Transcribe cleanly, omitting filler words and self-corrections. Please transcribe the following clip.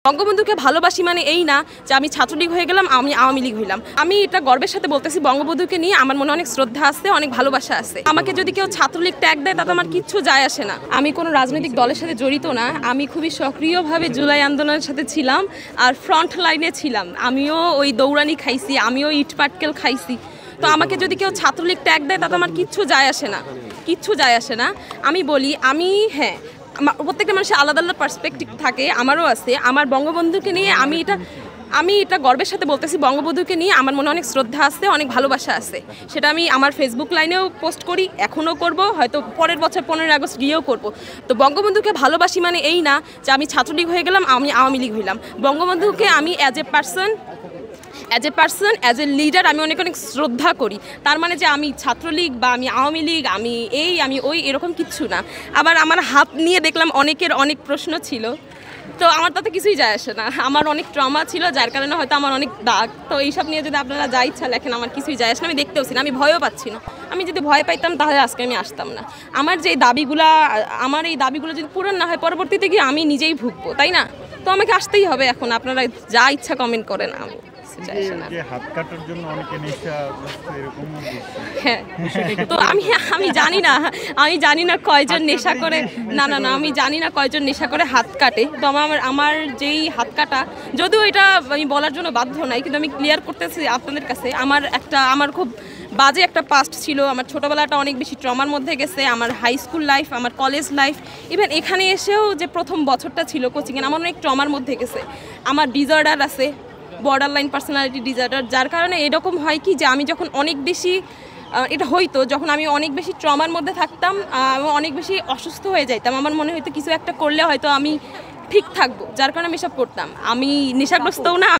বঙ্গবন্ধুকে ভালোবাসি মানে এই না যে আমি ছাত্রলীগ হয়ে গেলাম, আমি আওয়ামী লীগ হইলাম। আমি এটা গর্বের সাথে বলতেছি, বঙ্গবন্ধুকে নিয়ে আমার মনে অনেক শ্রদ্ধা আছে, অনেক ভালোবাসা আছে। আমাকে যদি কেউ ছাত্রলীগ ট্যাগ দেয় তাতে আমার কিচ্ছু যায় আসে না। আমি কোনো রাজনৈতিক দলের সাথে জড়িত না। আমি খুবই সক্রিয়ভাবে জুলাই আন্দোলনের সাথে ছিলাম আর ফ্রন্ট লাইনে ছিলাম। আমিও ওই দৌড়ানি খাইছি, আমিও ইট পাটকেল খাইছি। তো আমাকে যদি কেউ ছাত্রলীগ ট্যাগ দেয় তাতে আমার কিচ্ছু যায় আসে না, কিচ্ছু যায় আসে না। আমি বলি প্রত্যেকটা মানুষের আলাদা আলাদা পার্সপেক্টিভ থাকে, আমারও আছে। আমার বঙ্গবন্ধুকে নিয়ে আমি এটা গর্বের সাথে বলতেছি, বঙ্গবন্ধুকে নিয়ে আমার মনে অনেক শ্রদ্ধা আছে, অনেক ভালোবাসা আছে। সেটা আমি আমার ফেসবুক লাইনেও পোস্ট করি, এখনও করব, হয়তো পরের বছর 15 আগস্ট গিয়েও করব। তো বঙ্গবন্ধুকে ভালোবাসি মানে এই না যে আমি ছাত্রলীগ হয়ে গেলাম, আমি আওয়ামী লীগ হইলাম। বঙ্গবন্ধুকে আমি as a person, as a leader আমি অনেক শ্রদ্ধা করি। তার মানে যে আমি ছাত্রলীগ বা আমি আওয়ামী লীগ, আমি ওই এরকম কিচ্ছু না। আবার আমার হাত নিয়ে দেখলাম অনেকের অনেক প্রশ্ন ছিল, তো আমার তাতে কিছুই যায় আসে না। আমার অনেক ট্রমা ছিল, যার কারণে হয়তো আমার অনেক দাগ। তো এইসব নিয়ে যদি আপনারা যা ইচ্ছা লেখেন, আমার কিছুই যায় আসে না। আমি দেখতেওছি না, আমি ভয়ও পাচ্ছি না। আমি যদি ভয় পাইতাম তাহলে আজকে আমি আসতাম না। আমার এই দাবিগুলো যদি পূরণ না হয়, পরবর্তীতে গিয়ে আমি নিজেই ভুগবো, তাই না? তো আমাকে আসতেই হবে। এখন আপনারা যা ইচ্ছা কমেন্ট করেন, আমি তো আমি জানি না কয়জন নেশা করে, না আমি জানি না কয়জন নেশা করে হাত কাটে। তো আমার যেই হাত কাটা, যদিও এটা আমি বলার জন্য বাধ্য নাই, কিন্তু আমি ক্লিয়ার করতেছি আপনাদের কাছে। আমার খুব বাজে একটা পাস্ট ছিল। আমার ছোটোবেলাটা অনেক বেশি ট্রমার মধ্যে গেছে। আমার হাই স্কুল লাইফ, আমার কলেজ লাইফ, ইভেন এখানে এসেও যে প্রথম বছরটা ছিল কোচিংয়ে, আমার অনেক ট্রমার মধ্যে গেছে। আমার ডিসঅর্ডার আছে, বর্ডার লাইন পার্সোনালিটি ডিসঅর্ডার, যার কারণে এরকম হয় কি যে আমি যখন অনেক বেশি যখন আমি অনেক বেশি ট্রমার মধ্যে থাকতাম, অনেক বেশি অসুস্থ হয়ে যাইতাম। আমার মনে হয়তো কিছু একটা করলে হয়তো আমি ঠিক থাকবো, যার কারণে আমি এসব করতাম। আমি নেশাগ্রস্তও না।